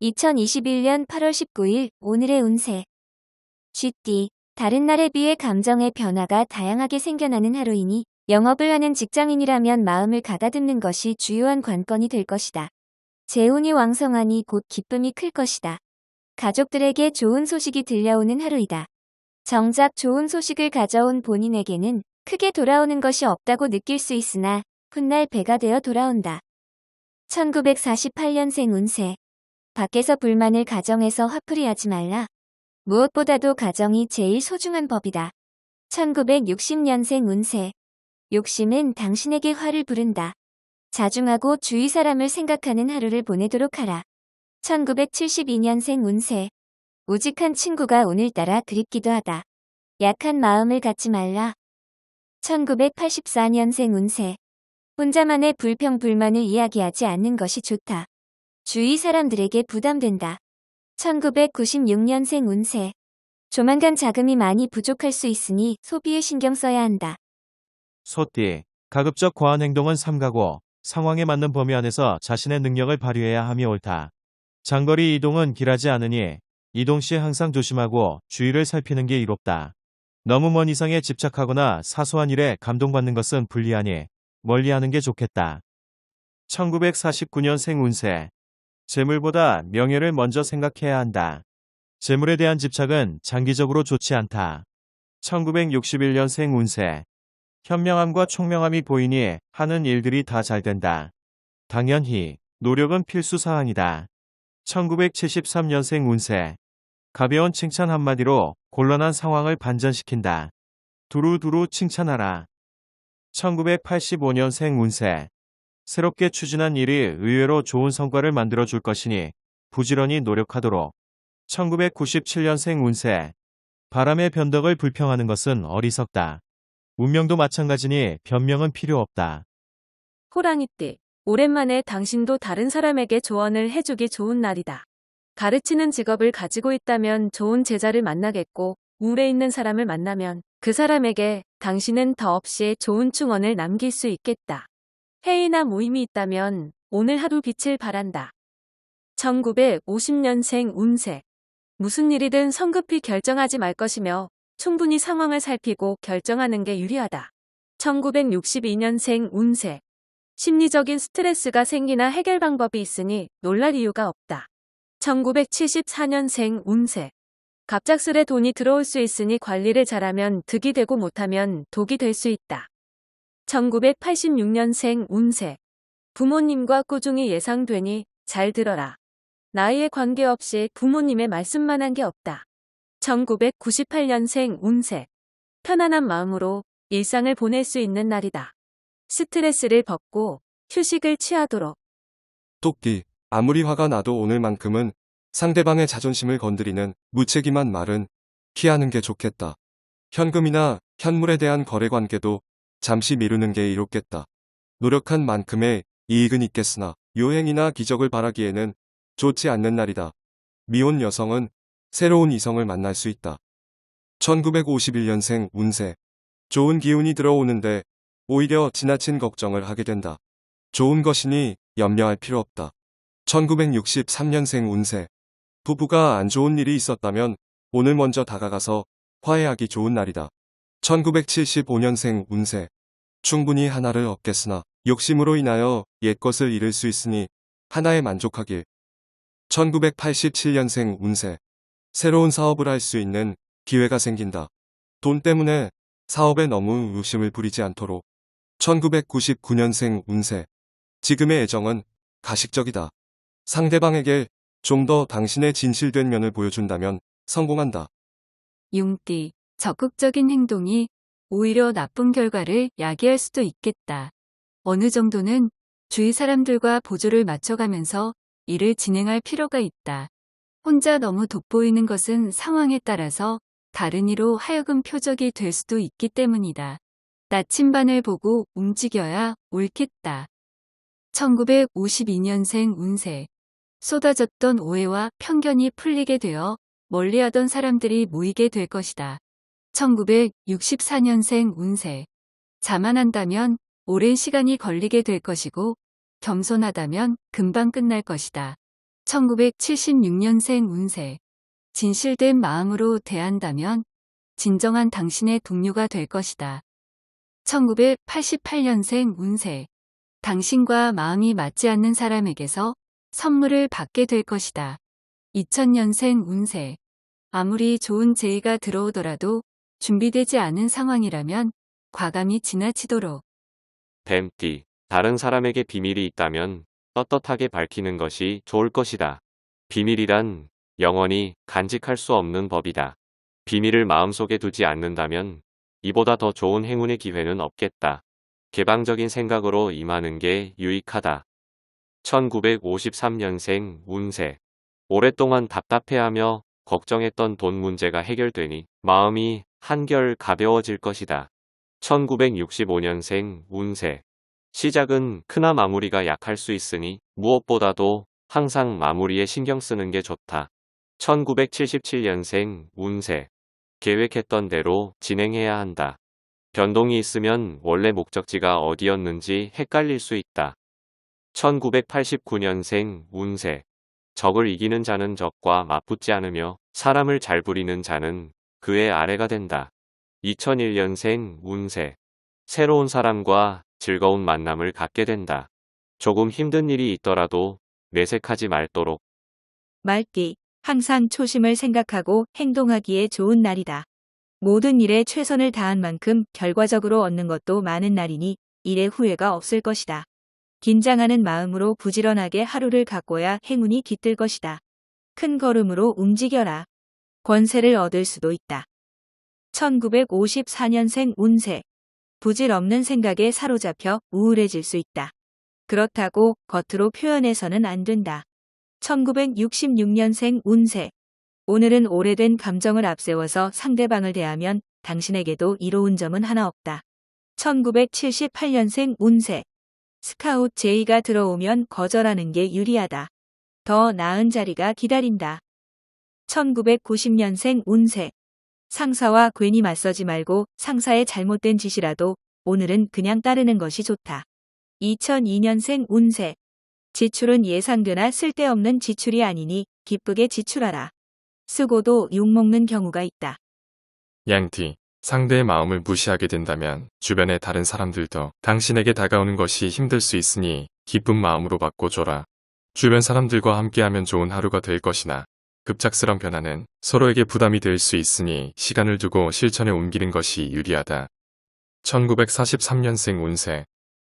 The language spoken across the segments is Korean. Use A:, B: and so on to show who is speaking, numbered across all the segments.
A: 2021년 8월 19일 오늘의 운세. 쥐띠. 다른 날에 비해 감정의 변화가 다양하게 생겨나는 하루이니 영업을 하는 직장인이라면 마음을 가다듬는 것이 주요한 관건이 될 것이다. 재운이 왕성하니 곧 기쁨이 클 것이다. 가족들에게 좋은 소식이 들려오는 하루이다. 정작 좋은 소식을 가져온 본인에게는 크게 돌아오는 것이 없다고 느낄 수 있으나 훗날 배가 되어 돌아온다. 1948년생 운세. 밖에서 불만을 가정에서 화풀이하지 말라. 무엇보다도 가정이 제일 소중한 법이다. 1960년생 운세. 욕심은 당신에게 화를 부른다. 자중하고 주위 사람을 생각하는 하루를 보내도록 하라. 1972년생 운세. 우직한 친구가 오늘따라 그립기도 하다. 약한 마음을 갖지 말라. 1984년생 운세. 혼자만의 불평불만을 이야기하지 않는 것이 좋다. 주위 사람들에게 부담된다. 1996년생 운세. 조만간 자금이 많이 부족할 수 있으니 소비에 신경 써야 한다.
B: 소띠. 가급적 과한 행동은 삼가고 상황에 맞는 범위 안에서 자신의 능력을 발휘해야 함이 옳다. 장거리 이동은 길하지 않으니 이동 시 항상 조심하고 주위를 살피는 게 이롭다. 너무 먼 이상에 집착하거나 사소한 일에 감동받는 것은 불리하니 멀리하는 게 좋겠다. 1949년생 운세. 재물보다 명예를 먼저 생각해야 한다. 재물에 대한 집착은 장기적으로 좋지 않다. 1961년생 운세. 현명함과 총명함이 보이니 하는 일들이 다 잘 된다. 당연히 노력은 필수 사항이다. 1973년생 운세. 가벼운 칭찬 한마디로 곤란한 상황을 반전시킨다. 두루두루 칭찬하라. 1985년생 운세. 새롭게 추진한 일이 의외로 좋은 성과를 만들어줄 것이니 부지런히 노력하도록. 1997년생 운세. 바람의 변덕을 불평하는 것은 어리석다. 운명도 마찬가지니 변명은 필요 없다.
C: 호랑이띠. 오랜만에 당신도 다른 사람에게 조언을 해주기 좋은 날이다. 가르치는 직업을 가지고 있다면 좋은 제자를 만나겠고 우울해 있는 사람을 만나면 그 사람에게 당신은 더없이 좋은 충언을 남길 수 있겠다. 회의나 모임이 있다면 오늘 하루 빛을 발한다. 1950년생 운세. 무슨 일이든 성급히 결정하지 말 것이며 충분히 상황을 살피고 결정하는 게 유리하다. 1962년생 운세. 심리적인 스트레스가 생기나 해결 방법이 있으니 놀랄 이유가 없다. 1974년생 운세. 갑작스레 돈이 들어올 수 있으니 관리를 잘하면 득이 되고 못하면 독이 될 수 있다. 1986년생 운세. 부모님과 꾸중이 예상되니 잘 들어라. 나이에 관계없이 부모님의 말씀만 한 게 없다. 1998년생 운세. 편안한 마음으로 일상을 보낼 수 있는 날이다. 스트레스를 벗고 휴식을 취하도록.
D: 토끼. 아무리 화가 나도 오늘만큼은 상대방의 자존심을 건드리는 무책임한 말은 피하는 게 좋겠다. 현금이나 현물에 대한 거래관계도 잠시 미루는 게 이롭겠다. 노력한 만큼의 이익은 있겠으나 요행이나 기적을 바라기에는 좋지 않는 날이다. 미혼 여성은 새로운 이성을 만날 수 있다. 1951년생 운세. 좋은 기운이 들어오는데 오히려 지나친 걱정을 하게 된다. 좋은 것이니 염려할 필요 없다. 1963년생 운세. 부부가 안 좋은 일이 있었다면 오늘 먼저 다가가서 화해하기 좋은 날이다. 1975년생 운세. 충분히 하나를 얻겠으나 욕심으로 인하여 옛것을 잃을 수 있으니 하나에 만족하길. 1987년생 운세. 새로운 사업을 할 수 있는 기회가 생긴다. 돈 때문에 사업에 너무 욕심을 부리지 않도록. 1999년생 운세. 지금의 애정은 가식적이다. 상대방에게 좀 더 당신의 진실된 면을 보여준다면 성공한다.
E: 용띠. 적극적인 행동이 오히려 나쁜 결과를 야기할 수도 있겠다. 어느 정도는 주위 사람들과 보조를 맞춰가면서 일을 진행할 필요가 있다. 혼자 너무 돋보이는 것은 상황에 따라서 다른 이로 하여금 표적이 될 수도 있기 때문이다. 나침반을 보고 움직여야 옳겠다. 1952년생 운세. 쏟아졌던 오해와 편견이 풀리게 되어 멀리하던 사람들이 모이게 될 것이다. 1964년생 운세. 자만한다면 오랜 시간이 걸리게 될 것이고 겸손하다면 금방 끝날 것이다. 1976년생 운세. 진실된 마음으로 대한다면 진정한 당신의 동료가 될 것이다. 1988년생 운세. 당신과 마음이 맞지 않는 사람에게서 선물을 받게 될 것이다. 2000년생 운세. 아무리 좋은 제의가 들어오더라도 준비되지 않은 상황이라면 과감히 지나치도록.
F: 뱀띠. 다른 사람에게 비밀이 있다면 떳떳하게 밝히는 것이 좋을 것이다. 비밀이란 영원히 간직할 수 없는 법이다. 비밀을 마음속에 두지 않는다면 이보다 더 좋은 행운의 기회는 없겠다. 개방적인 생각으로 임하는 게 유익하다. 1953년생 운세. 오랫동안 답답해하며 걱정했던 돈 문제가 해결되니 마음이 한결 가벼워질 것이다. 1965년생 운세. 시작은 크나 마무리가 약할 수 있으니 무엇보다도 항상 마무리에 신경 쓰는 게 좋다. 1977년생 운세. 계획했던 대로 진행해야 한다. 변동이 있으면 원래 목적지가 어디였는지 헷갈릴 수 있다. 1989년생 운세. 적을 이기는 자는 적과 맞붙지 않으며 사람을 잘 부리는 자는 그의 아래가 된다. 2001년생 운세. 새로운 사람과 즐거운 만남을 갖게 된다. 조금 힘든 일이 있더라도 내색하지 말도록.
G: 말띠, 항상 초심을 생각하고 행동하기에 좋은 날이다. 모든 일에 최선을 다한 만큼 결과적으로 얻는 것도 많은 날이니 일에 후회가 없을 것이다. 긴장하는 마음으로 부지런하게 하루를 갖고야 행운이 깃들 것이다. 큰 걸음으로 움직여라. 권세를 얻을 수도 있다. 1954년생 운세. 부질없는 생각에 사로잡혀 우울해질 수 있다. 그렇다고 겉으로 표현해서는 안 된다. 1966년생 운세. 오늘은 오래된 감정을 앞세워서 상대방을 대하면 당신에게도 이로운 점은 하나 없다. 1978년생 운세. 스카웃 제의가 들어오면 거절하는 게 유리하다. 더 나은 자리가 기다린다. 1990년생 운세. 상사와 괜히 맞서지 말고 상사의 잘못된 짓이라도 오늘은 그냥 따르는 것이 좋다. 2002년생 운세. 지출은 예상되나 쓸데없는 지출이 아니니 기쁘게 지출하라. 쓰고도 욕먹는 경우가 있다.
H: 양띠, 상대의 마음을 무시하게 된다면 주변의 다른 사람들도 당신에게 다가오는 것이 힘들 수 있으니 기쁜 마음으로 바꿔줘라. 주변 사람들과 함께하면 좋은 하루가 될 것이나 급작스런 변화는 서로에게 부담이 될 수 있으니 시간을 두고 실천에 옮기는 것이 유리하다. 1943년생 운세.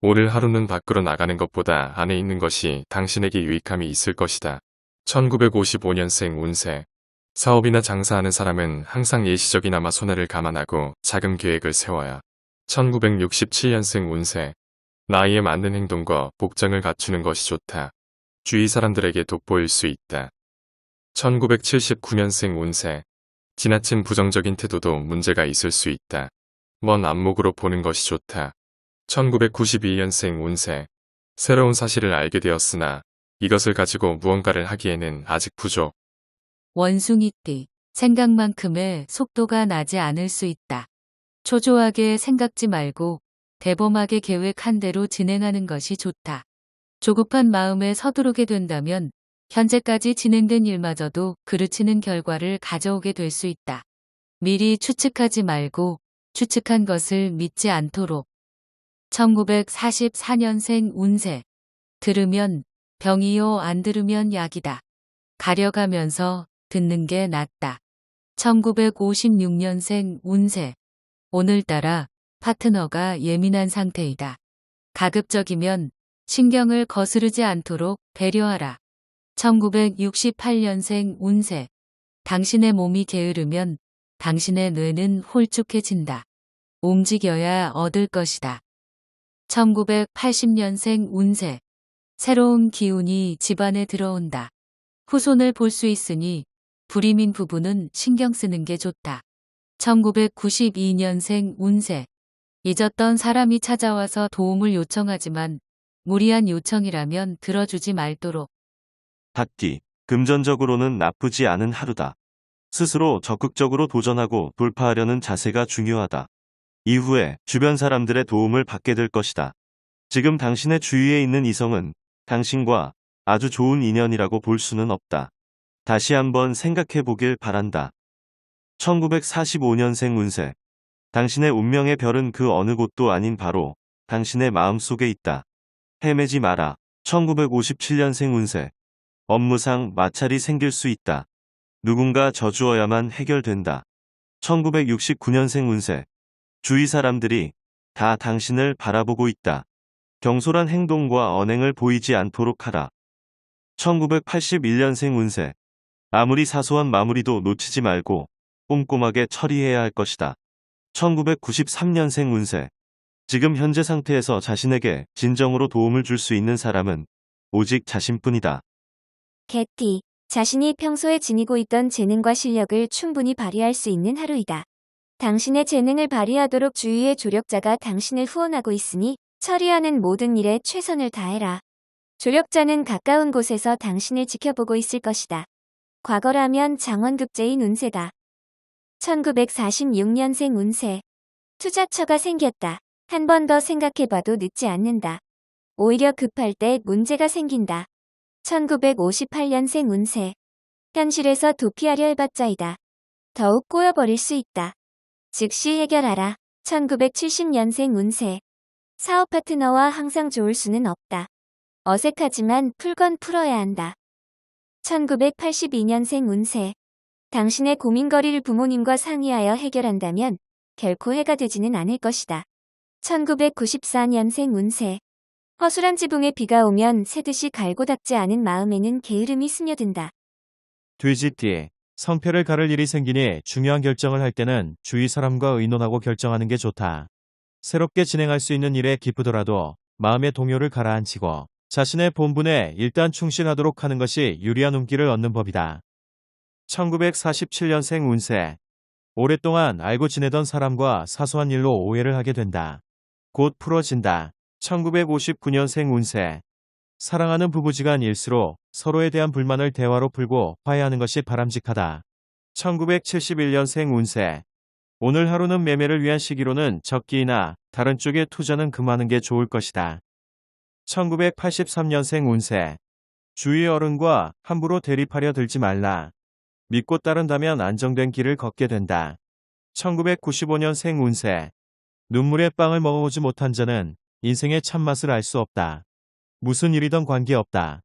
H: 오늘 하루는 밖으로 나가는 것보다 안에 있는 것이 당신에게 유익함이 있을 것이다. 1955년생 운세. 사업이나 장사하는 사람은 항상 예시적이나마 손해를 감안하고 자금 계획을 세워야. 1967년생 운세. 나이에 맞는 행동과 복장을 갖추는 것이 좋다. 주위 사람들에게 돋보일 수 있다. 1979년생 운세. 지나친 부정적인 태도도 문제가 있을 수 있다. 먼 안목으로 보는 것이 좋다. 1992년생 운세. 새로운 사실을 알게 되었으나 이것을 가지고 무언가를 하기에는 아직 부족.
E: 원숭이띠. 생각만큼의 속도가 나지 않을 수 있다. 초조하게 생각지 말고 대범하게 계획한 대로 진행하는 것이 좋다. 조급한 마음에 서두르게 된다면 현재까지 진행된 일마저도 그르치는 결과를 가져오게 될 수 있다. 미리 추측하지 말고 추측한 것을 믿지 않도록. 1944년생 운세. 들으면 병이요 안 들으면 약이다. 가려가면서 듣는 게 낫다. 1956년생 운세. 오늘따라 파트너가 예민한 상태이다. 가급적이면 신경을 거스르지 않도록 배려하라. 1968년생 운세. 당신의 몸이 게으르면 당신의 뇌는 홀쭉해진다. 움직여야 얻을 것이다. 1980년생 운세. 새로운 기운이 집안에 들어온다. 후손을 볼 수 있으니 불임인 부부는 신경 쓰는 게 좋다. 1992년생 운세. 잊었던 사람이 찾아와서 도움을 요청하지만 무리한 요청이라면 들어주지 말도록.
B: 닭띠, 금전적으로는 나쁘지 않은 하루다. 스스로 적극적으로 도전하고 돌파하려는 자세가 중요하다. 이후에 주변 사람들의 도움을 받게 될 것이다. 지금 당신의 주위에 있는 이성은 당신과
I: 아주 좋은 인연이라고 볼 수는 없다. 다시 한번 생각해 보길 바란다. 1945년생 운세. 당신의 운명의 별은 그 어느 곳도 아닌 바로 당신의 마음속에 있다. 헤매지 마라. 1957년생 운세. 업무상 마찰이 생길 수 있다. 누군가 져주어야만 해결된다. 1969년생 운세. 주위 사람들이 다 당신을 바라보고 있다. 경솔한 행동과 언행을 보이지 않도록 하라. 1981년생 운세. 아무리 사소한 마무리도 놓치지 말고 꼼꼼하게 처리해야 할 것이다. 1993년생 운세. 지금 현재 상태에서 자신에게 진정으로 도움을 줄 수 있는 사람은 오직 자신뿐이다.
A: 개띠, 자신이 평소에 지니고 있던 재능과 실력을 충분히 발휘할 수 있는 하루이다. 당신의 재능을 발휘하도록 주위의 조력자가 당신을 후원하고 있으니 처리하는 모든 일에 최선을 다해라. 조력자는 가까운 곳에서 당신을 지켜보고 있을 것이다. 과거라면 장원급제인 운세다. 1946년생 운세. 투자처가 생겼다. 한 번 더 생각해봐도 늦지 않는다. 오히려 급할 때 문제가 생긴다. 1958년생 운세. 현실에서 도피하려 해봤자이다. 더욱 꼬여버릴 수 있다. 즉시 해결하라. 1970년생 운세. 사업 파트너와 항상 좋을 수는 없다. 어색하지만 풀건 풀어야 한다. 1982년생 운세. 당신의 고민거리를 부모님과 상의하여 해결한다면 결코 해가 되지는 않을 것이다. 1994년생 운세. 허술한 지붕에 비가 오면 새듯이 갈고 닦지 않은 마음에는 게으름이 스며든다.
B: 돼지띠, 성패를 가를 일이 생기니 중요한 결정을 할 때는 주위 사람과 의논하고 결정하는 게 좋다. 새롭게 진행할 수 있는 일에 기쁘더라도 마음의 동요를 가라앉히고 자신의 본분에 일단 충실하도록 하는 것이 유리한 운기를 얻는 법이다. 1947년생 운세. 오랫동안 알고 지내던 사람과 사소한 일로 오해를 하게 된다. 곧 풀어진다. 1959년생 운세. 사랑하는 부부지간 일수록 서로에 대한 불만을 대화로 풀고 화해하는 것이 바람직하다. 1971년생 운세. 오늘 하루는 매매를 위한 시기로는 적기이나 다른 쪽에 투자는 금하는 게 좋을 것이다. 1983년생 운세. 주위 어른과 함부로 대립하려 들지 말라. 믿고 따른다면 안정된 길을 걷게 된다. 1995년생 운세. 눈물의 빵을 먹어보지 못한 자는 인생의 참맛을 알 수 없다. 무슨 일이든 관계없다.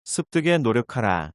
B: 습득에 노력하라.